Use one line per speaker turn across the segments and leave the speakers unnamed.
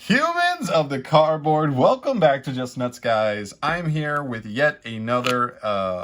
Humans of the cardboard, welcome back to Just Nuts, guys. I'm here with yet another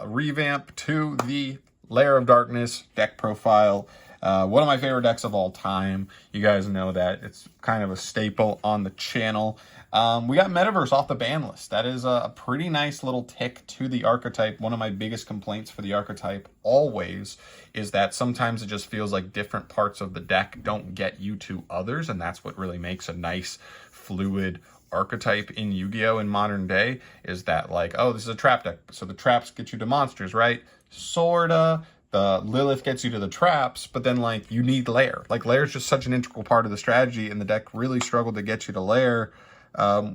revamp to the Lair of Darkness deck profile. One of my favorite decks of all time. You guys know that. It's kind of a staple on the channel. We got Metaverse off the ban list. That is a pretty nice little tick to the archetype. One of my biggest complaints for the archetype always is that sometimes it just feels like different parts of the deck don't get you to others, and that's what really makes a nice, fluid archetype in Yu-Gi-Oh! In modern day, is that like, oh, this is a trap deck, so the traps get you to monsters, right? Sorta. The Lilith gets you to the traps, but then like you need LAIR. Like LAIR is just such an integral part of the strategy, and the deck really struggled to get you to LAIR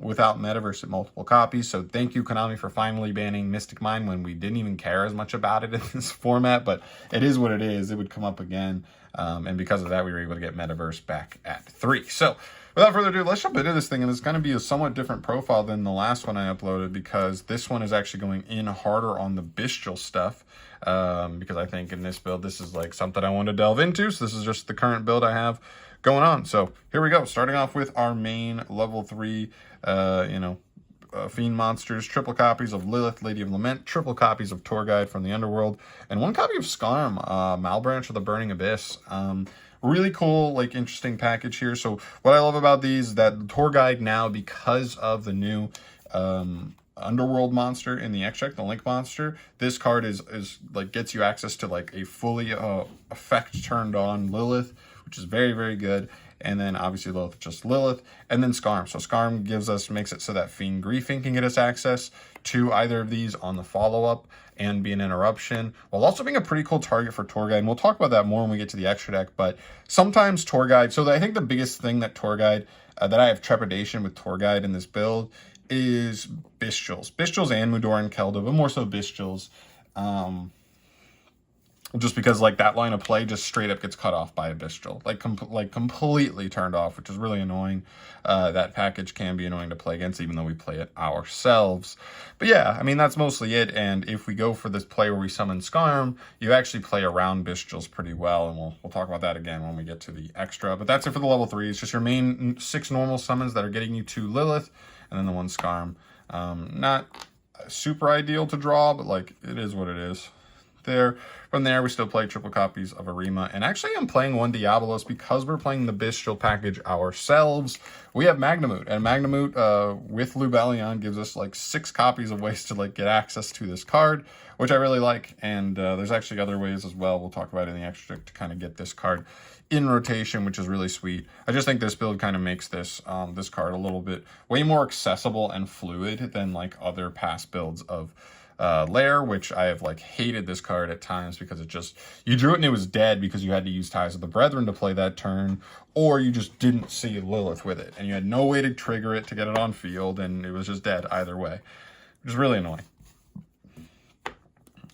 without Metaverse at multiple copies. So thank you, Konami, for finally banning Mystic Mine when we didn't even care as much about it in this format, but it is what it is. It would come up again, and because of that, we were able to get Metaverse back at 3. So without further ado, let's jump into this thing, and it's going to be a somewhat different profile than the last one I uploaded, because this one is actually going in harder on the Bystial stuff, because I think in this build, this is like something I want to delve into. So this is just the current build I have going on. So here we go. Starting off with our main level 3, Fiend monsters, triple copies of Lilith, Lady of Lament, triple copies of Tour Guide from the Underworld, and 1 copy of Skarm, Malbranch of the Burning Abyss. Really cool, like, interesting package here. So what I love about these is that the Tour Guide now, because of the new Underworld monster in the extract, the Link monster, this card is like gets you access to like a fully effect turned on Lilith, which is very, very good. And then obviously Lilith, just Lilith, and then Skarm. So Skarm makes it so that Fiend Griefing can get us access to either of these on the follow-up and be an interruption, while also being a pretty cool target for Tour Guide. And we'll talk about that more when we get to the extra deck, but sometimes Tour Guide, so I think the biggest thing that Tour Guide, that I have trepidation with Tour Guide in this build is Bystials. Bystials and Mudor and Kelda, but more so Bystials. Just because like that line of play just straight up gets cut off by a Bystial, like completely turned off, which is really annoying. That package can be annoying to play against, even though we play it ourselves. But yeah, I mean, that's mostly it. And if we go for this play where we summon Skarm, you actually play around Bystials pretty well, and we'll talk about that again when we get to the extra. But that's it for the level 3. It's just your main 6 normal summons that are getting you to Lilith, and then the 1 Skarm. Not super ideal to draw, but like it is what it is. There. From there, we still play triple copies of Arima, and actually I'm playing 1 Diabolos because we're playing the Bystial package ourselves. We have Magnamut, and Magnamut with Lubellion gives us like 6 copies of ways to like get access to this card, which I really like. And there's actually other ways as well we'll talk about in the extra to kind of get this card in rotation, which is really sweet. I just think this build kind of makes this this card a little bit way more accessible and fluid than like other past builds of LAIR, which I have like hated this card at times because it just, you drew it and it was dead because you had to use Ties of the Brethren to play that turn, or you just didn't see Lilith with it and you had no way to trigger it to get it on field, and it was just dead either way, which is really annoying.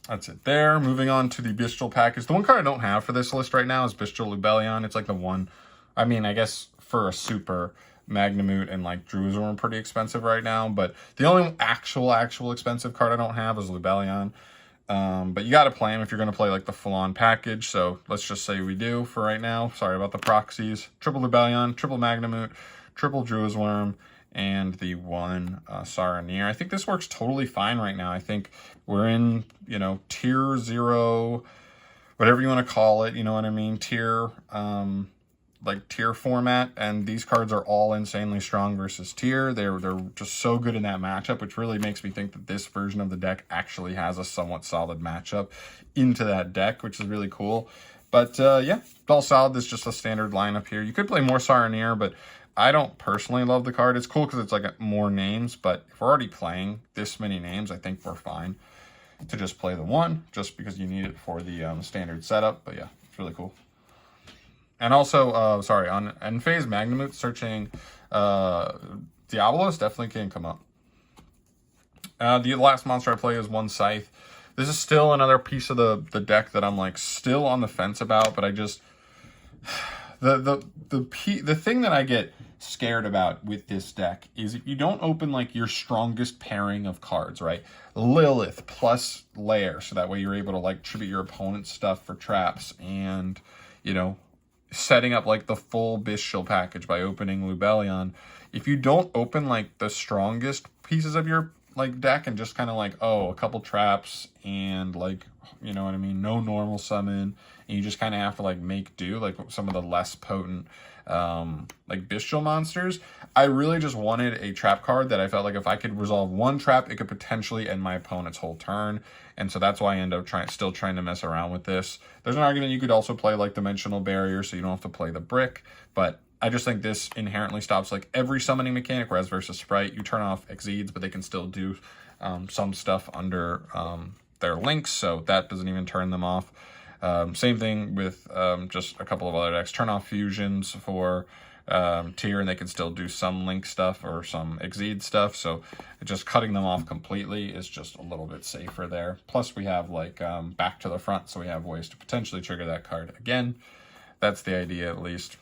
That's it there. Moving on to the Bystial package. The one card I don't have for this list right now is Bystial Lubellion. It's like the one, I mean, I guess for a super, Magnamut and like Druism are pretty expensive right now, but the only actual expensive card I don't have is Lubellion. But you got to play him if you're going to play like the full-on package, so let's just say we do for right now. Sorry about the proxies. Triple Lubellion, triple Magnamut, triple Druisworm, and the 1 Saranir. I think this works totally fine right now. I think we're in, tier 0, whatever you want to call it, you know what I mean, tier format, and these cards are all insanely strong versus tier. They're just so good in that matchup, which really makes me think that this version of the deck actually has a somewhat solid matchup into that deck, which is really cool. But yeah, it's all solid. This is just a standard lineup here. You could play more Saranir, but I don't personally love the card. It's cool because it's like more names, but if we're already playing this many names, I think we're fine to just play the 1, just because you need it for the standard setup. But yeah, it's really cool. And also, on End-Phase Magnamut, searching Diabolos definitely can come up. The last monster I play is 1 Scythe. This is still another piece of the deck that I'm like still on the fence about, but I just the thing that I get scared about with this deck is if you don't open like your strongest pairing of cards, right? Lilith plus LAIR, so that way you're able to like tribute your opponent's stuff for traps, and setting up like the full Bystial package by opening Lubellion. If you don't open like the strongest pieces of your like deck and just kind of like, oh, a couple traps and like, you know what I mean, no normal summon, and you just kind of have to like make do like some of the less potent like Bystial monsters, I really just wanted a trap card that I felt like if I could resolve one trap, it could potentially end my opponent's whole turn. And so that's why I end up still trying to mess around with this. There's an argument you could also play like Dimensional Barrier, so you don't have to play the brick, but I just think this inherently stops like every summoning mechanic, whereas versus Sprite, you turn off Exceeds, but they can still do some stuff under their links, so that doesn't even turn them off. Same thing with just a couple of other decks. Turn off Fusions for tier, and they can still do some link stuff or some Exceed stuff, so just cutting them off completely is just a little bit safer there. Plus we have like back to the front, so we have ways to potentially trigger that card again. That's the idea, at least.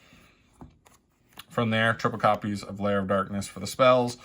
From there, triple copies of Lair of Darkness for the spells.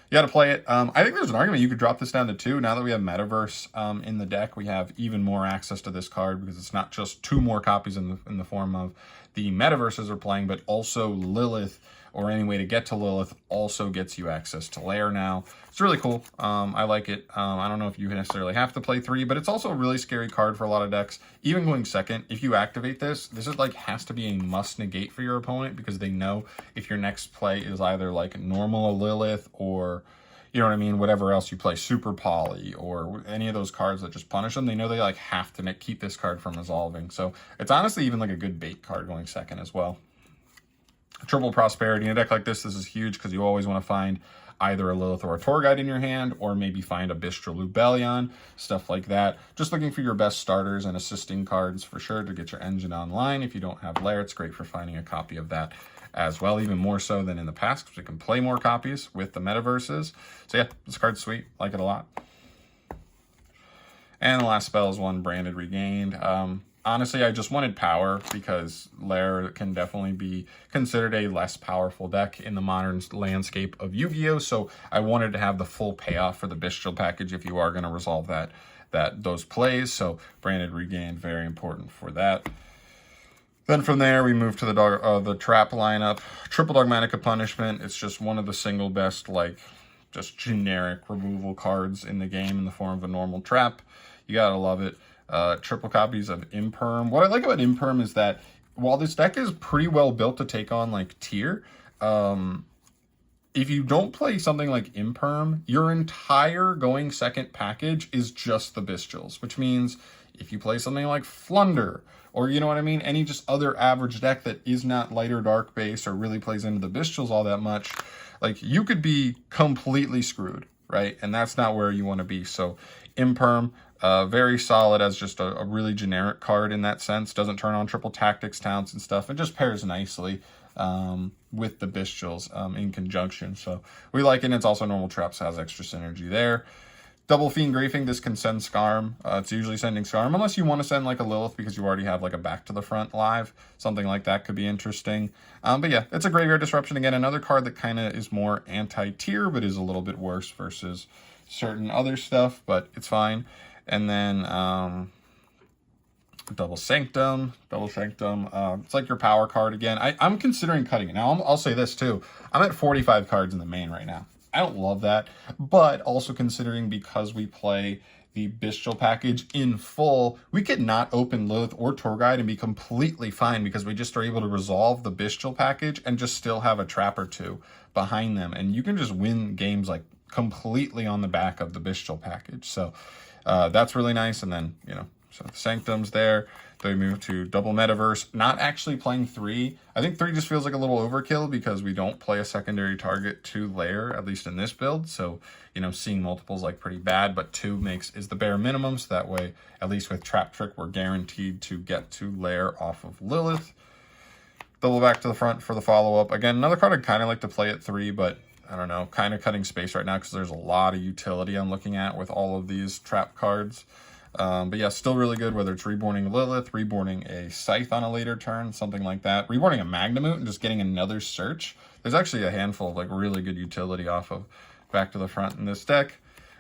You got to play it. I think there's an argument you could drop this down to 2. Now that we have Metaverse in the deck, we have even more access to this card because it's not just 2 more copies in the form of the Metaverses are playing, but also Lilith, or any way to get to Lilith, also gets you access to LAIR now. It's really cool. I like it. I don't know if you necessarily have to play 3, but it's also a really scary card for a lot of decks. Even going second, if you activate this is like has to be a must negate for your opponent, because they know if your next play is either like normal Lilith or, you know what I mean, whatever else you play, Super Poly or any of those cards that just punish them, they know they like have to keep this card from resolving. So it's honestly even like a good bait card going second as well. Triple Prosperity in a deck like this is huge because you always want to find either a Lilith or a Tour Guide in your hand, or maybe find a Bystial Lubellion, stuff like that. Just looking for your best starters and assisting cards for sure to get your engine online. If you don't have LAIR, it's great for finding a copy of that as well, even more so than in the past, because we can play more copies with the Metaverses. So yeah, this card's sweet. Like it a lot. And the last spell is one, Branded Regained. Honestly, I just wanted power because LAIR can definitely be considered a less powerful deck in the modern landscape of Yu-Gi-Oh! So I wanted to have the full payoff for the Bystial package if you are going to resolve those plays. So Branded Regained, very important for that. Then from there, we move to the trap lineup. Triple Dogmatic Punishment. It's just one of the single best, like, just generic removal cards in the game in the form of a normal trap. You gotta love it. Triple copies of Imperm. What I like about Imperm is that while this deck is pretty well built to take on like tier, if you don't play something like Imperm, your entire going second package is just the Bystials, which means if you play something like Flunder, or you know what I mean, any just other average deck that is not light or dark base or really plays into the Bystials all that much, like you could be completely screwed, right? And that's not where you want to be. So Imperm, very solid as just a really generic card in that sense. Doesn't turn on triple tactics, talents, and stuff. It just pairs nicely with the Bystials in conjunction. So we like it. And it's also normal traps, has extra synergy there. Double Fiend Grafing, this can send Scarm. It's usually sending Scarm, unless you want to send like a Lilith because you already have like a Back to the Front live. Something like that could be interesting. But yeah, it's a Graveyard Disruption. Again, another card that kind of is more anti-tier, but is a little bit worse versus certain other stuff, but it's fine. And then Double Sanctum. It's like your power card again. I'm considering cutting it. Now, I'll say this too. I'm at 45 cards in the main right now. I don't love that, but also considering because we play the Bystial package in full, we could not open Lilith or Tour Guide and be completely fine because we just are able to resolve the Bystial package and just still have a trap or two behind them. And you can just win games like completely on the back of the Bystial package. So that's really nice. And then, you know, so the Sanctum's there. Then we move to double Metaverse. Not actually playing 3. I think 3 just feels like a little overkill because we don't play a secondary target to LAIR, at least in this build. So, you know, seeing multiples like pretty bad, but 2 is the bare minimum. So that way, at least with Trap Trick, we're guaranteed to get to LAIR off of Lilith. Double Back to the Front for the follow-up. Again, another card I'd kind of like to play at 3, but I don't know, kind of cutting space right now because there's a lot of utility I'm looking at with all of these trap cards. But yeah, still really good, whether it's reborning Lilith, reborning a Scythe on a later turn, something like that. Reborning a Magnamute and just getting another search. There's actually a handful of like really good utility off of Back to the Front in this deck.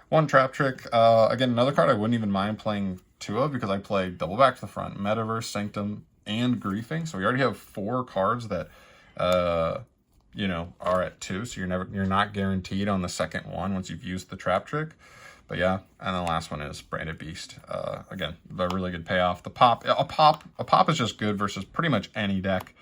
One Trap Trick. Again, another card I wouldn't even mind playing 2 of because I play double Back to the Front, Metaverse, Sanctum, and Griefing. So we already have 4 cards that, you know, are at 2. So you're not guaranteed on the second one once you've used the trap trick. But yeah, and the last one is Branded Beast. Again, a really good payoff. A pop is just good versus pretty much any deck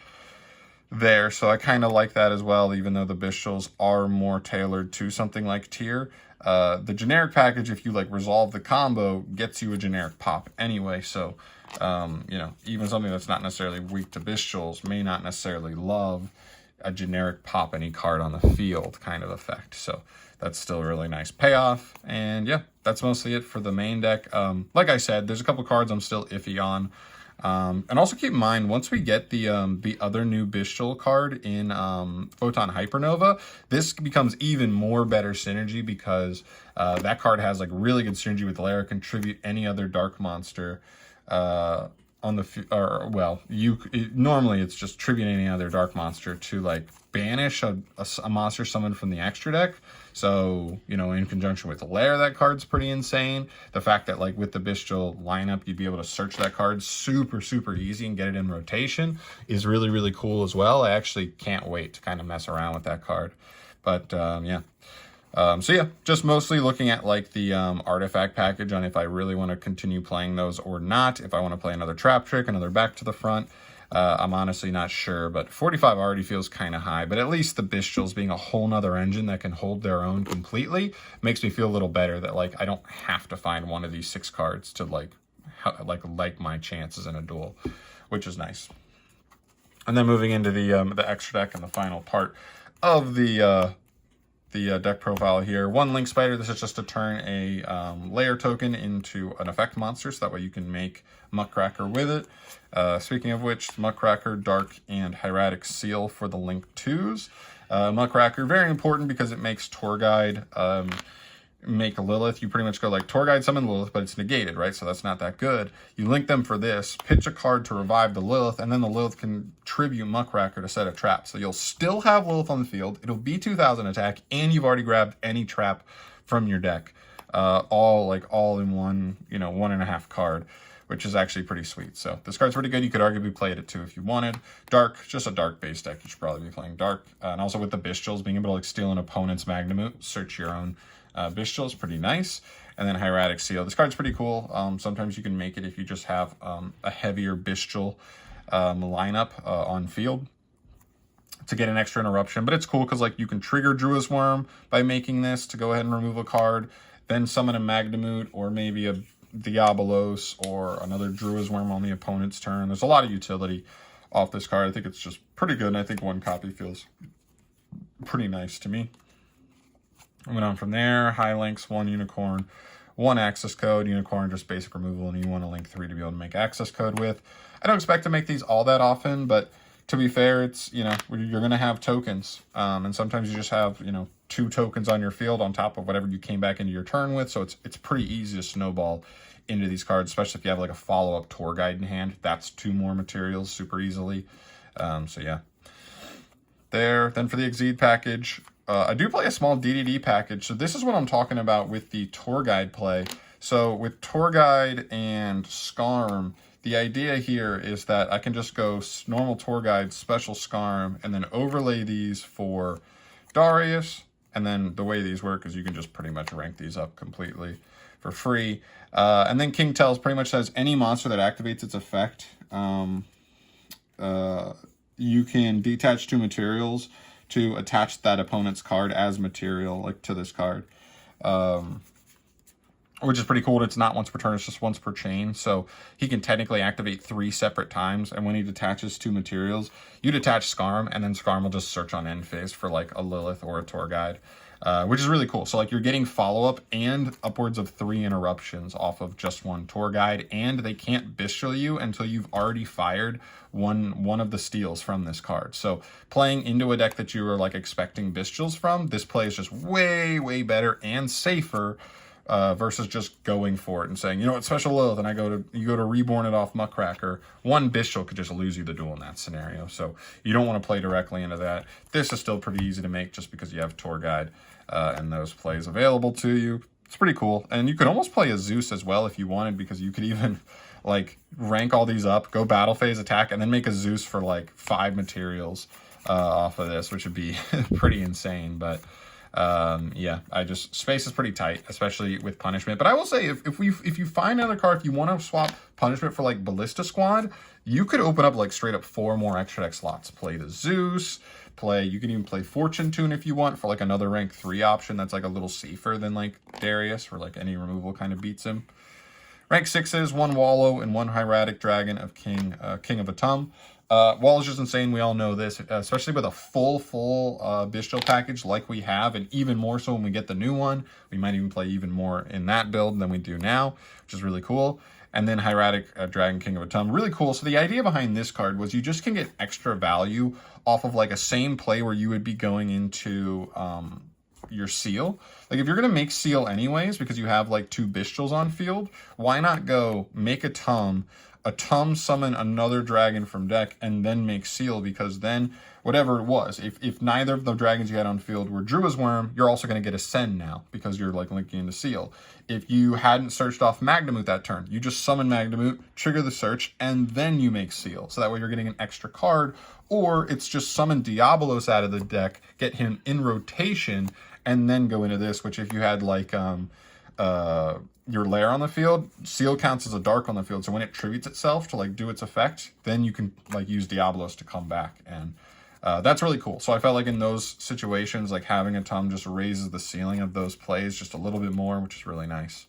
there. So I kind of like that as well, even though the Bystials are more tailored to something like tier. The generic package, if you like resolve the combo, gets you a generic pop anyway. So, you know, even something that's not necessarily weak to Bystials may not necessarily love a generic pop any card on the field kind of effect. So that's still a really nice payoff. And yeah, that's mostly it for the main deck. Like I said, there's a couple cards I'm still iffy on. And also keep in mind, once we get the other new Bystial card in Photon Hypernova, this becomes even more better synergy because that card has like really good synergy with LAIR, contribute any other dark monster on the, normally it's just tribute any other dark monster to like banish a monster summoned from the extra deck. So, you know, in conjunction with LAIR, that card's pretty insane. The fact that like with the Bystial lineup, you'd be able to search that card super easy and get it in rotation is really, really cool as well. I actually can't wait to kind of mess around with that card. But yeah. So yeah, just mostly looking at like the artifact package on if I really want to continue playing those or not. If I want to play another trap trick, another back to the front, I'm honestly not sure, but 45 already feels kind of high. But at least the Bystials being a whole nother engine that can hold their own completely makes me feel a little better that like I don't have to find one of these 6 cards to like my chances in a duel, which is nice. And then moving into the extra deck and the final part of the deck profile here. 1 Link Spider. This is just to turn a LAIR token into an effect monster, so that way you can make Muckracker with it. Speaking of which, Muckracker, Dark, and Hieratic Seal for the Link 2s. Muckracker, very important because it makes Tour Guide make a Lilith. You pretty much go like Tour Guide summon Lilith, but it's negated, right? So that's not that good. You link them for this, pitch a card to revive the Lilith, and then the Lilith can tribute Muckracker to set a trap. So you'll still have Lilith on the field. It'll be 2,000 attack, and you've already grabbed any trap from your deck. All in one, you know, 1.5 card, which is actually pretty sweet. So this card's pretty good. You could arguably play it at 2 if you wanted. Dark, just a dark base deck. You should probably be playing Dark. And also with the Bystials, being able to like steal an opponent's Magnamut, search your own Bystial is pretty nice. And then Hieratic Seal. This card's pretty cool. Sometimes you can make it if you just have a heavier Bystial lineup on field to get an extra interruption. But it's cool because like you can trigger Drua's Worm by making this to go ahead and remove a card, then summon a Magnamut or maybe a Diabolos or another Drua's Worm on the opponent's turn. There's a lot of utility off this card. I think it's just pretty good, and I think 1 copy feels pretty nice to me. Moving on from there, High Links, 1 Unicorn, 1 Access Code. Unicorn, just basic removal, and you want to link 3 to be able to make Access Code with. I don't expect to make these all that often, but to be fair, it's, you know, you're going to have tokens. And sometimes you just have, you know, 2 tokens on your field on top of whatever you came back into your turn with. So it's pretty easy to snowball into these cards, especially if you have like a follow-up Tour Guide in hand. That's 2 more materials super easily. So yeah. There. Then for the Exceed package, I do play a small DDD package. So this is what I'm talking about with the Tour Guide play. So with Tour Guide and Scarm, the idea here is that I can just go normal Tour Guide, special Scarm, and then overlay these for Darius. And then the way these work is you can just pretty much rank these up completely for free. And then King Tells pretty much says any monster that activates its effect, you can detach 2 materials to attach that opponent's card as material, like to this card. Which is pretty cool. It's not once per turn, it's just once per chain. So he can technically activate 3 separate times. And when he detaches 2 materials, you detach Scarm, and then Scarm will just search on end phase for like a Lilith or a Tour Guide, which is really cool. So like you're getting follow-up and upwards of 3 interruptions off of just 1 Tour Guide, and they can't Bystial you until you've already fired one of the steals from this card. So playing into a deck that you were like expecting Bystials from, this play is just way better and safer. Versus just going for it and saying, you know what, special Lilith, and you go to Reborn it off Muckracker. 1 Bystial could just lose you the duel in that scenario. So you don't want to play directly into that. This is still pretty easy to make just because you have Tour Guide and those plays available to you. It's pretty cool. And you could almost play a Zeus as well if you wanted, because you could even like rank all these up, go battle phase attack, and then make a Zeus for like 5 materials off of this, which would be pretty insane. But yeah, space is pretty tight, especially with punishment. But I will say, if you find another card, if you want to swap punishment for like Ballista Squad, you could open up like straight up 4 more extra deck slots. Play the Zeus, you can even play Fortune Tune if you want for like another rank 3 option that's like a little safer than like Darius, where like any removal kind of beats him. Rank 6s, 1 Wallow and 1 Hieratic Dragon of King of Atum. Wall is just insane. We all know this, especially with a full Bystial package like we have, and even more so when we get the new one. We might even play even more in that build than we do now, which is really cool. And then Hieratic Dragon King of Atum, really cool. So the idea behind this card was you just can get extra value off of like a same play where you would be going into your seal. Like if you're gonna make seal anyways because you have like 2 Bystials on field, why not go make Atum summon another dragon from deck, and then make seal? Because then whatever it was, if neither of the dragons you had on field were Drua's Worm, you're also going to get Ascend now because you're like linking into seal. If you hadn't searched off Magnemute that turn, you just summon Magnemute, trigger the search, and then you make seal. So that way you're getting an extra card. Or it's just summon Diabolos out of the deck, get him in rotation, and then go into this, which if you had like your LAIR on the field, seal counts as a dark on the field, so when it tributes itself to like do its effect, then you can like use Diabolos to come back, and that's really cool. So I felt like in those situations, like having Atum just raises the ceiling of those plays just a little bit more, which is really nice.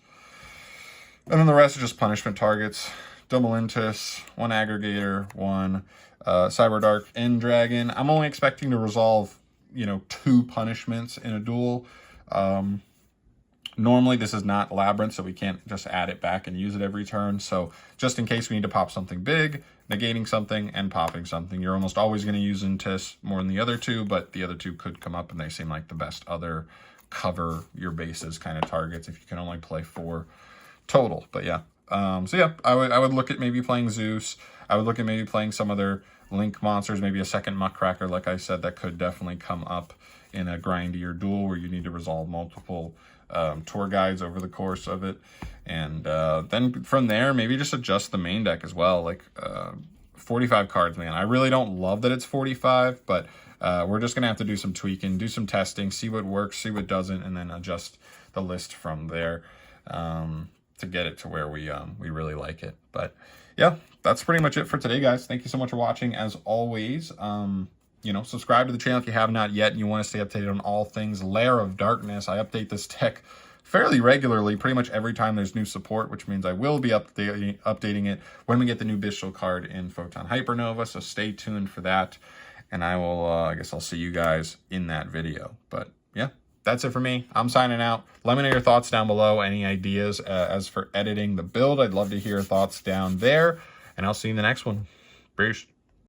And then the rest are just punishment targets. Domolintus, 1 Aggregator, 1 Cyber Dark End Dragon. I'm only expecting to resolve, 2 punishments in a duel. Normally this is not Labyrinth, so we can't just add it back and use it every turn. So just in case we need to pop something big, negating something and popping something, you're almost always going to use Intis more than the other 2, but the other 2 could come up and they seem like the best other cover your bases kind of targets if you can only play 4 total. But yeah, so yeah, I would look at maybe playing Zeus. I would look at maybe playing some other Link monsters, maybe a second Muckracker, like I said, that could definitely come up in a grindier duel where you need to resolve multiple tour guides over the course of it. And then from there, maybe just adjust the main deck as well. Like 45 cards, man. I really don't love that it's 45, but we're just going to have to do some tweaking, do some testing, see what works, see what doesn't, and then adjust the list from there to get it to where we really like it. But yeah, that's pretty much it for today, guys. Thank you so much for watching. As always, subscribe to the channel if you have not yet and you want to stay updated on all things Lair of Darkness. I update this deck fairly regularly, pretty much every time there's new support, which means I will be updating it when we get the new Bystial card in Photon Hypernova, so stay tuned for that. And I will, I guess I'll see you guys in that video. But yeah, that's it for me. I'm signing out. Let me know your thoughts down below. Any ideas as for editing the build? I'd love to hear thoughts down there. And I'll see you in the next one. Peace.